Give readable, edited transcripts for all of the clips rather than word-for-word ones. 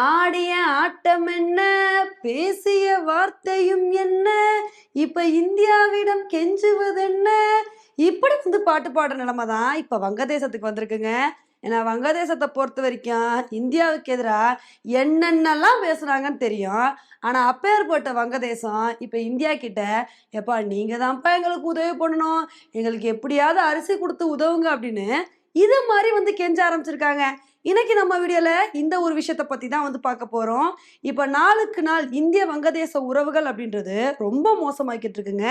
ஆடிய ஆட்டம் என்ன, பேசிய வார்த்தையும் என்ன, இப்ப இந்தியாவிடம் கெஞ்சுவதென்ன. இப்படி பாட்டு பாடுற நிலைமை தான் இப்ப வங்கதேசத்துக்கு வந்திருக்குங்க. ஏன்னா வங்கதேசத்தை பொறுத்த வரைக்கும் இந்தியாவுக்கு எதிராக என்னென்னலாம் பேசுறாங்கன்னு தெரியும். ஆனா அப்பேற்பட்ட வங்கதேசம் இப்ப இந்தியா கிட்ட, எப்பா நீங்க தான்ப்பா எங்களுக்கு உதவி பண்ணணும், எங்களுக்கு எப்படியாவது அரிசி கொடுத்து உதவுங்க அப்படின்னு இது மாதிரி கெஞ்ச ஆரம்பிச்சிருக்காங்க. இன்னைக்கு நம்ம வீடியோல இந்த ஒரு விஷயத்தை பத்தி தான் பார்க்க போறோம். இப்ப நாளுக்கு நாள் இந்திய வங்கதேச உறவுகள் அப்படின்றது ரொம்ப மோசமாக்கிட்டு இருக்குங்க.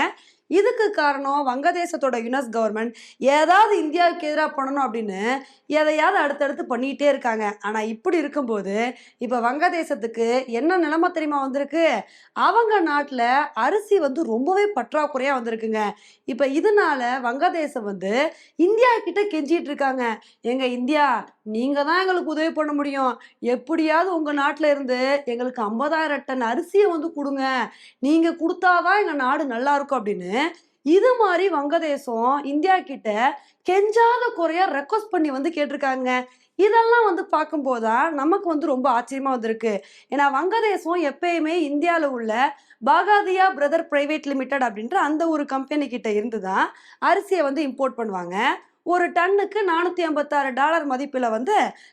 இதுக்கு காரணம் வங்கதேசத்தோட யுனஸ் கவர்மெண்ட் ஏதாவது இந்தியாவுக்கு எதிராக பண்ணணும் அப்படின்னு எதையாவது அடுத்தடுத்து பண்ணிக்கிட்டே இருக்காங்க. ஆனா இப்படி இருக்கும்போது இப்ப வங்கதேசத்துக்கு என்ன நிலைமை தெரியுமா வந்திருக்கு? அவங்க நாட்டுல அரிசி ரொம்பவே பற்றாக்குறையா வந்திருக்குங்க. இப்ப இதனால வங்கதேசம் இந்தியா கிட்ட கெஞ்சிட்டு இருக்காங்க. எங்க இந்தியா, நீங்க தான் எங்களுக்கு உதவி பண்ண முடியும். எப்படியாவது உங்க நாட்டுல இருந்து எங்களுக்கு 50,000 டன் அரிசியை கொடுங்க. நீங்க கொடுத்தாதான் எங்க நாடு நல்லா இருக்கும் அப்படின்னு இது மாதிரி வங்கதேசம் இந்தியா கிட்ட கெஞ்சாத குறையா ரெக்வஸ்ட் பண்ணி கேட்டிருக்காங்க. இதெல்லாம் பார்க்கும்போதுதான் நமக்கு ரொம்ப ஆச்சரியமா வந்திருக்கு. ஏன்னா வங்கதேசம் எப்பயுமே இந்தியாவில் உள்ள பாகாதியா பிரதர் பிரைவேட் லிமிடெட் அப்படின்ற அந்த ஒரு கம்பெனி கிட்ட இருந்துதான் அரிசியை இம்போர்ட் பண்ணுவாங்க. ஒரு டன்னுக்கு $456 மதிப்பில்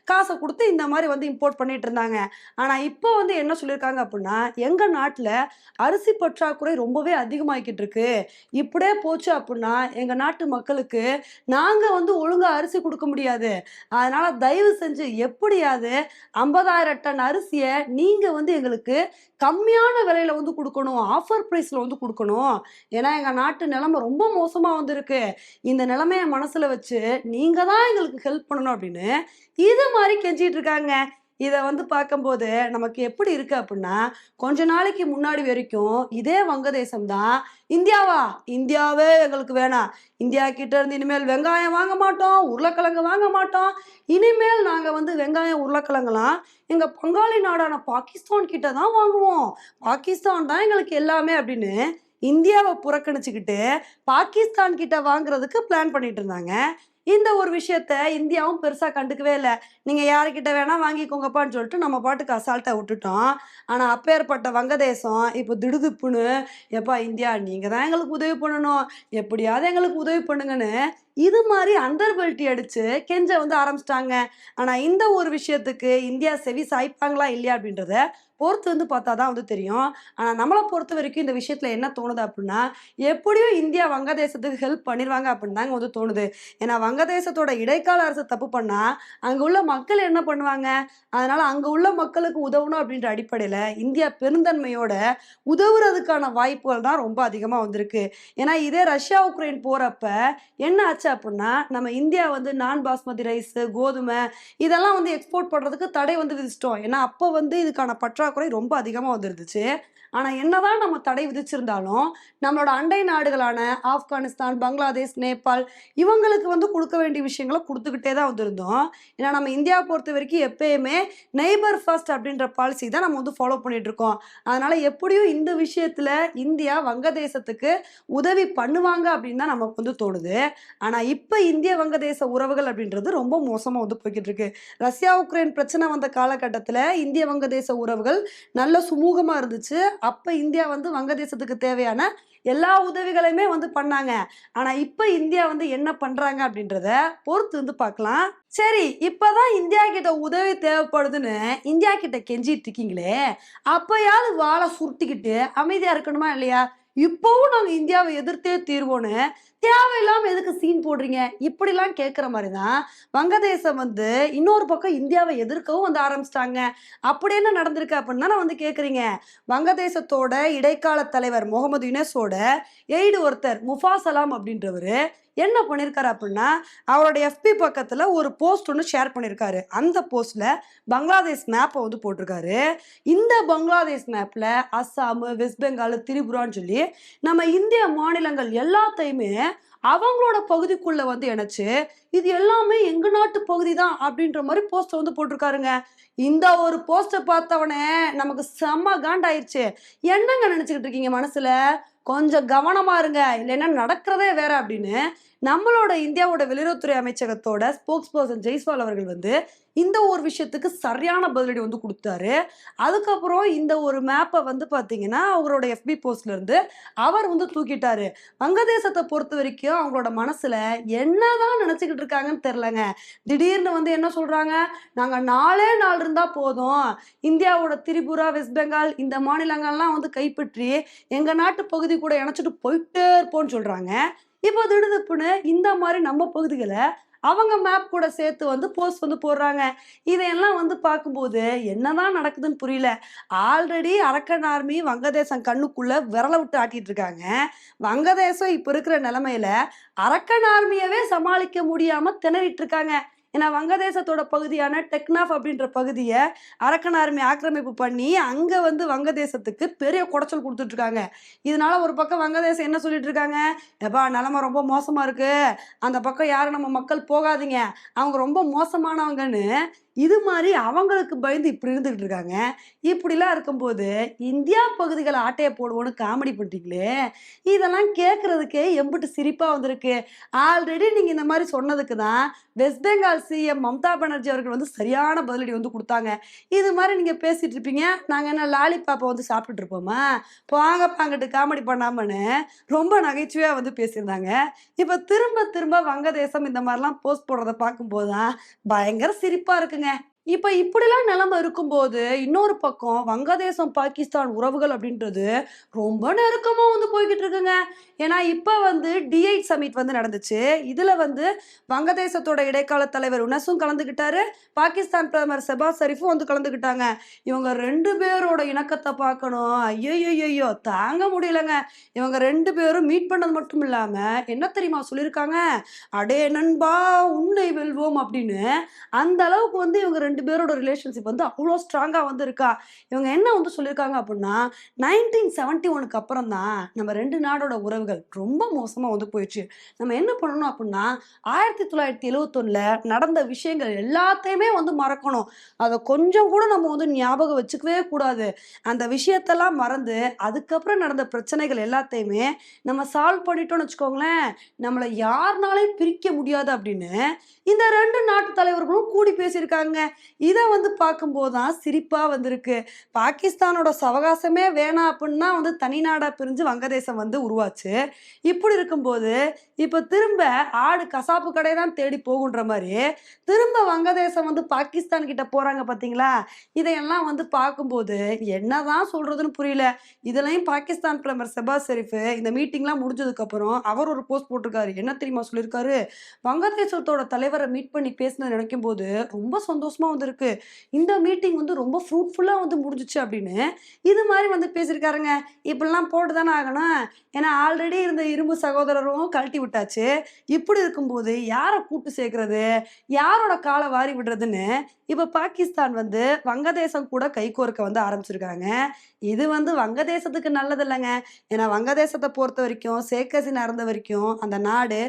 காசை கொடுத்து இந்த மாதிரி இம்போர்ட் பண்ணிட்டு இருந்தாங்க. ஆனால் இப்போ என்ன சொல்லியிருக்காங்க அப்படின்னா, எங்கள் நாட்டில் அரிசி பற்றாக்குறை ரொம்பவே அதிகமாகிக்கிட்டு இருக்கு. இப்படியே போச்சு அப்படின்னா எங்கள் நாட்டு மக்களுக்கு நாங்கள் ஒழுங்காக அரிசி கொடுக்க முடியாது. அதனால் தயவு செஞ்சு எப்படியாவது 50,000 டன் அரிசியை நீங்கள் எங்களுக்கு கம்மியான விலையில கொடுக்கணும், ஆஃபர் ப்ரைஸில் கொடுக்கணும். ஏன்னா எங்கள் நாட்டு நிலைமை ரொம்ப மோசமாக வந்திருக்கு. இந்த நிலைமையை மனசில் வச்சு நீங்க தான் எங்களுக்கு ஹெல்ப் பண்ணணும் அப்படின்னு இது மாதிரி கெஞ்சிட்டு இருக்காங்க. இதை பார்க்கும்போது நமக்கு எப்படி இருக்கு அப்படின்னா, கொஞ்ச நாளைக்கு முன்னாடி வரைக்கும் இதே வங்கதேசம் தான் இந்தியாவா, இந்தியாவே எங்களுக்கு வேணாம், இந்தியா கிட்ட இருந்து இனிமேல் வெங்காயம் வாங்க மாட்டோம், உருளைக்கிழங்கு வாங்க மாட்டோம், இனிமேல் நாங்கள் வெங்காயம் உருளைக்கிழங்குலாம் எங்க பங்காளி நாடான பாகிஸ்தான் கிட்ட தான் வாங்குவோம், பாகிஸ்தான் தான் எங்களுக்கு எல்லாமே அப்படின்னு இந்தியாவை புறக்கணிச்சுக்கிட்டு பாகிஸ்தான் கிட்ட வாங்குறதுக்கு பிளான் பண்ணிட்டு இருந்தாங்க. இந்த ஒரு விஷயத்த இந்தியாவும் பெருசா கண்டுக்கவே இல்லை. நீங்க யாருக்கிட்ட வேணா வாங்கிக்கோங்கப்பான்னு சொல்லிட்டு நம்ம பாட்டுக்கு அசால்ட்டா விட்டுட்டோம். ஆனா அப்பேற்பட்ட வங்கதேசம் இப்போ திடுதிப்புன்னு, எப்பா இந்தியா நீங்க தான் எங்களுக்கு உதவி பண்ணணும், எப்படியாவது எங்களுக்கு உதவி பண்ணுங்கன்னு இது மாதிரி அண்டர்பெல்ட்டி அடிச்சு கெஞ்ச ஆரம்பிச்சிட்டாங்க. ஆனா இந்த ஒரு விஷயத்துக்கு இந்தியா செவி சாய்ப்பாங்களா இல்லையா அப்படின்றத பொறுத்து பார்த்தா தான் தெரியும். ஆனா நம்மளை பொறுத்த வரைக்கும் இந்த விஷயத்துல என்ன தோணுது அப்படின்னா, எப்படியும் இந்தியா வங்கதேசத்துக்கு ஹெல்ப் பண்ணிடுவாங்க அப்படின்னு தாங்க தோணுது. ஏன்னா வங்கதேசத்தோட இடைக்கால அரசு தப்பு பண்ணா அங்க உள்ள மக்கள் என்ன பண்ணுவாங்க? அதனால அங்க உள்ள மக்களுக்கு உதவணும் அப்படின்ற அடிப்படையில இந்தியா பெருந்தன்மையோட உதவுறதுக்கான வாய்ப்புகள் தான் ரொம்ப அதிகமா வந்திருக்கு. ஏன்னா இதே ரஷ்யா உக்ரைன் போறப்ப என்ன ஆச்சு அப்படின்னா, நம்ம இந்தியா நான் பாஸ்மதி ரைஸ், கோதுமை இதெல்லாம் எக்ஸ்போர்ட் பண்றதுக்கு தடை விதிச்சிட்டோம். ஏன்னா அப்போ இதுக்கான பற்றாக்குறை ரொம்ப அதிகமா வந்துருந்துச்சு. ஆனா என்னதான் நம்ம தடை விதிச்சிருந்தாலும் நம்மளோட அண்டை நாடுகளான ஆப்கானிஸ்தான், பங்களாதேஷ், நேபாள் இவங்களுக்கு கொடுக்க வேண்டிய விஷயங்களை கொடுத்துக்கிட்டே தான் வந்திருந்தோம். ஏன்னா நம்ம இந்தியாவை பொறுத்த வரைக்கும் எப்பயுமே நெய்பர் ஃபர்ஸ்ட் அப்படின்ற பாலிசி தான் நம்ம ஃபாலோ பண்ணிட்டு இருக்கோம். அதனால எப்படியும் இந்த விஷயத்துல இந்தியா வங்கதேசத்துக்கு உதவி பண்ணுவாங்க அப்படின்னு தான் நமக்கு தோணுது. ஆனா இப்ப இந்திய வங்கதேச உறவுகள் அப்படின்றது ரொம்ப மோசமா போய்கிட்டு இருக்கு. ரஷ்யா உக்ரைன் பிரச்சனை வந்த காலகட்டத்துல இந்திய வங்கதேச உறவுகள் நல்ல சுமூகமா இருந்துச்சு. அப்ப இந்தியா வங்கதேசத்துக்கு தேவையான எல்லா உதவிகளையுமே பண்ணாங்க. ஆனா இப்ப இந்தியா என்ன பண்றாங்க அப்படின்றத பொறுத்து பார்க்கலாம். சரி, இப்பதான் இந்தியா கிட்ட உதவி தேவைப்படுதுன்னு இந்தியா கிட்ட கெஞ்சிட்டு இருக்கீங்களே, அப்பயாவது வாழை சுருட்டிக்கிட்டு அமைதியா இருக்கணுமா இல்லையா? இப்பவும் நாங்க இந்தியாவை எதிர்த்தே தீர்வோன்னு தேவையில்லாம எதுக்கு சீன் போடுறீங்க இப்படிலாம் கேட்குற மாதிரி தான் வங்கதேசம் இன்னொரு பக்கம் இந்தியாவை எதிர்க்கவும் ஆரம்பிச்சிட்டாங்க. அப்படி என்ன நடந்திருக்கு அப்படின்னு தானே கேட்குறீங்க. வங்கதேசத்தோட இடைக்கால தலைவர் முகமது யுனஸோட எய்டு ஒருத்தர் முஃபாசலாம் அப்படின்றவர் என்ன பண்ணியிருக்காரு அப்படின்னா, அவருடைய எஃபி பக்கத்தில் ஒரு போஸ்ட் ஒன்று ஷேர் பண்ணியிருக்காரு. அந்த போஸ்ட்ல பங்களாதேஷ் மேப்பை போட்டிருக்காரு. இந்த பங்களாதேஷ் மேப்ல அஸ்ஸாம், வெஸ்ட் பெங்கால், திரிபுரான்னு சொல்லி நம்ம இந்திய மாநிலங்கள் எல்லாத்தையுமே அவங்களோட பகுதிக்குள்ள இணைச்சு இது எல்லாமே எங்க நாட்டு பகுதி தான் அப்படின்ற மாதிரி போஸ்ட் போட்டிருக்காருங்க. இந்த ஒரு போஸ்ட்டை பார்த்தவனே நமக்கு செம்ம காண்டாயிருச்சு. என்னங்க நினைச்சுக்கிட்டு இருக்கீங்க மனசுல? கொஞ்சம் கவனமா இருங்க, இல்லைன்னா நடக்கிறதே வேற அப்படின்னு நம்மளோட இந்தியாவோட வெளியுறவுத்துறை அமைச்சகத்தோட ஸ்போக்ஸ் பர்சன் ஜெய்ஸ்வால் அவர்கள் வந்து இந்த ஒரு விஷயத்துக்கு சரியான பதிலடி வந்து கொடுத்தாரு. அதுக்கப்புறம் இந்த ஒரு மேப்பை வந்து பார்த்தீங்கன்னா அவரோட எஃபி போஸ்ட்ல இருந்து அவர் வந்து தூக்கிட்டாரு. வங்கதேசத்தை பொறுத்த வரைக்கும் அவங்களோட மனசுல என்னதான் நினைச்சுக்கிட்டு இருக்காங்கன்னு தெரியலங்க. திடீர்னு வந்து என்ன சொல்றாங்க, நாங்க 4 நாள் இருந்தா போதும், இந்தியாவோட திரிபுரா, வெஸ்ட் பெங்கால் இந்த மாநிலங்கள்லாம் வந்து கைப்பற்றி எங்க நாட்டு பகுதி கூட இணைச்சிட்டு போயிட்டே இருப்போம்னு சொல்றாங்க. இப்போ திடுதிப்புன்னு இந்த மாதிரி நம்ம பகுதிகளை அவங்க மேப் கூட சேர்த்து வந்து போஸ்ட் வந்து போடுறாங்க. இதையெல்லாம் வந்து பார்க்கும்போது என்னதான் நடக்குதுன்னு புரியல. ஆல்ரெடி அரக்கன் ஆர்மி வங்கதேசம் கண்ணுக்குள்ள விரல விட்டு ஆட்டிட்டு இருக்காங்க. வங்கதேசம் இப்ப இருக்கிற நிலைமையில அரக்கன் ஆர்மியவே சமாளிக்க முடியாம திணறிட்டு இருக்காங்க. ஏன்னா வங்கதேசத்தோட பகுதியான டெக்னாஃப் அப்படின்ற பகுதியை அரக்கன் ஆர்மி ஆக்கிரமிப்பு பண்ணி அங்க வந்து வங்கதேசத்துக்கு பெரிய குடைச்சல் கொடுத்துட்டு இருக்காங்க. இதனால ஒரு பக்கம் வங்கதேசம் என்ன சொல்லிட்டு இருக்காங்க, எப்பா நிலைமை ரொம்ப மோசமா இருக்கு, அந்த பக்கம் யாரும் நம்ம மக்கள் போகாதீங்க, அவங்க ரொம்ப மோசமானவங்கன்னு இது மாதிரி அவங்களுக்கு பயந்து இப்படி இருந்துகிட்டு இருக்காங்க. இப்படிலாம் இருக்கும்போது இந்தியா பகுதிகளை ஆட்டையை போடுவோன்னு காமெடி பண்றீங்களே, இதெல்லாம் கேட்கறதுக்கே எம்பிட்டு சிரிப்பா வந்திருக்கு. ஆல்ரெடி நீங்க இந்த மாதிரி சொன்னதுக்கு தான் வெஸ்ட் பெங்கால் சிஎம் மம்தா பானர்ஜி அவர்கள் வந்து சரியான பதிலடி வந்து கொடுத்தாங்க. இது மாதிரி நீங்க பேசிட்டு இருப்பீங்க, நாங்க என்ன லாலிபாப்பை வந்து சாப்பிட்டுட்டு இருப்போமா, போங்க பாங்கிட்டு காமெடி பண்ணாமன்னு ரொம்ப நகைச்சுவையா வந்து பேசியிருந்தாங்க. இப்ப திரும்ப திரும்ப வங்கதேசம் இந்த மாதிரிலாம் போஸ்ட் போடுறத பார்க்கும்போது தான் பயங்கர சிரிப்பா இருக்குங்க. இப்ப இப்படிலாம் நிலைமை இருக்கும்போது இன்னொரு பக்கம் வங்கதேசம் பாகிஸ்தான் உறவுகள் அப்படின்றது ரொம்ப நெருக்கமா வந்து போய்கிட்டு இருக்குங்க. ஏன்னா இப்ப வந்து D8 சமிட் வந்து நடந்துச்சு. இதுல வந்து வங்கதேசத்தோட இடைக்கால தலைவர் உனஸும் கலந்துக்கிட்டாரு, பாகிஸ்தான் பிரதமர் ஷெபாஸ் ஷெரீஃபும் வந்து கலந்துக்கிட்டாங்க. இவங்க 2 பேரோட இணக்கத்தை பார்க்கணும், ஐயோ தாங்க முடியலங்க. இவங்க 2 பேரும் மீட் பண்ணது மட்டும் இல்லாம என்ன தெரியுமா சொல்லியிருக்காங்க, அடே நண்பா உன்னை வெல்வோம் அப்படின்னு. அந்த அளவுக்கு வந்து இவங்க 2 பேரோட ரிலேஷன்ஷிப் வந்து அவ்வளோ ஸ்ட்ராங்கா வந்து இருக்கா. இவங்க என்ன வந்து சொல்லியிருக்காங்க அப்படின்னா, 1971க்கு அப்புறம் தான் நம்ம 2 நாடோட உறவுகள் ரொம்ப மோசமா வந்து போயிடுச்சு. நம்ம என்ன பண்ணணும் அப்படின்னா 1971ல நடந்த விஷயங்கள் எல்லாத்தையுமே வந்து மறக்கணும். அதை கொஞ்சம் கூட நம்ம வந்து ஞாபகம் வச்சுக்கவே கூடாது. அந்த விஷயத்தெல்லாம் மறந்து அதுக்கப்புறம் நடந்த பிரச்சனைகள் எல்லாத்தையுமே நம்ம சால்வ் பண்ணிட்டோம்னு வச்சுக்கோங்களேன், நம்மளை யாருனாலையும் பிரிக்க முடியாது அப்படின்னு இந்த 2 நாட்டு தலைவர்களும் கூடி பேசியிருக்காங்க. இதை வந்து பார்க்கும்போது தான் சிரிப்பா வந்திருக்கு. பாகிஸ்தானோட சவகாசமே வேணாம் அப்படின்னா வந்து தனி நாடா பிரிஞ்சு வங்கதேசம் வந்து உருவாச்சு. இப்படி இருக்கும்போது இப்ப திரும்ப ஆடு கசாப்பு கடை தான் தேடி போகுன்ற மாதிரி திரும்ப வங்கதேசம் வந்து பாகிஸ்தான் கிட்ட போறாங்க பாத்தீங்களா. இதையெல்லாம் வந்து பார்க்கும்போது என்னதான் சொல்றதுன்னு புரியல. இதுலயும் பாகிஸ்தான் பிரதமர் ஷெபாஸ் ஷெரீஃப் இந்த மீட்டிங்லாம் முடிஞ்சதுக்கு அப்புறம் அவர் ஒரு போஸ்ட் போட்டிருக்காரு. என்ன தெரியுமா சொல்லியிருக்காரு, வங்கதேசத்தோட தலைவரை மீட் பண்ணி பேசினது நினைக்கும் போது ரொம்ப சந்தோஷமா வந்திருக்கு, இந்த மீட்டிங் வந்து ரொம்ப ஃப்ரூட்ஃபுல்லா வந்து முடிஞ்சிச்சு அப்படின்னு இது மாதிரி வந்து பேசியிருக்காருங்க. இப்படிலாம் போட்டு தானே ஆகணும். ஏன்னா ஆல்ரெடி இருந்த இரும்பு சகோதரரும் கழட்டி விட்டாச்சு. இப்படி இருக்கும்போது யாரை கூட்டு சேர்க்கறது, யாரோட காலை வாரி விடுறதுன்னு இப்ப பாகிஸ்தான் வந்து வங்கதேசம் கூட கைகோர்க்க வந்து ஆரம்பிச்சிருக்காங்க. இது வந்து வங்கதேசத்துக்கு நல்லது இல்லைங்க. ஏன்னா வங்கதேசத்தை பொறுத்த வரைக்கும் ஷேக் ஹசீனா இருந்த வரைக்கும் அந்த நாடு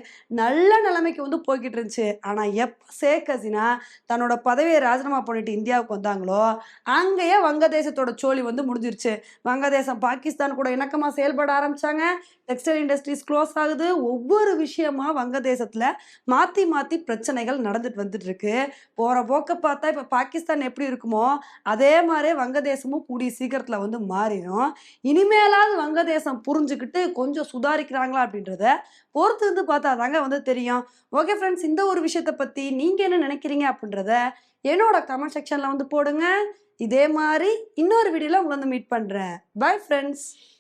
நல்ல நிலைமைக்கு வந்து போய்கிட்டு இருந்துச்சு. ஆனா எப்ப ஷேக் ஹசீனா தன்னோட பதவியை ராஜினாமா பண்ணிட்டு இந்தியாவுக்கு வந்தாங்களோ அங்கேயே வங்கதேசத்தோட சோழி வந்து முடிஞ்சிருச்சு. வங்கதேசம் பாகிஸ்தான் கூட இணக்கமா செயல்பட ஆரம்பிச்சாங்க. டெக்ஸ்டைல் இண்டஸ்ட்ரீஸ் க்ளோஸ் ஆகுது. ஒவ்வொரு விஷயமா வங்கதேசத்துல மாத்தி மாத்தி பிரச்சனைகள் நடந்துட்டு வந்துட்டு இருக்கு. போற போக்க பார்த்தா இப்ப பாகிஸ்தான் எப்படி இருக்குமோ அதே மாதிரி வங்கதேசமும் கூடிய சீக்கிரத்துல வந்து மாறிடும். இனிமேலாவது வங்கதேசம் புரிஞ்சுக்கிட்டு கொஞ்சம் சுதாரிக்கிறாங்களா அப்படின்றத பொறுத்து இருந்து பார்த்தா தாங்க வந்து தெரியும். ஓகே ஃப்ரெண்ட்ஸ், இந்த ஒரு விஷயத்தை பத்தி நீங்க என்ன நினைக்கிறீங்க அப்படின்றத என்னோட கமெண்ட் செக்ஷன்ல வந்து போடுங்க. இதே மாதிரி இன்னொரு வீடியோல உங்களை வந்து மீட் பண்றேன். Bye friends.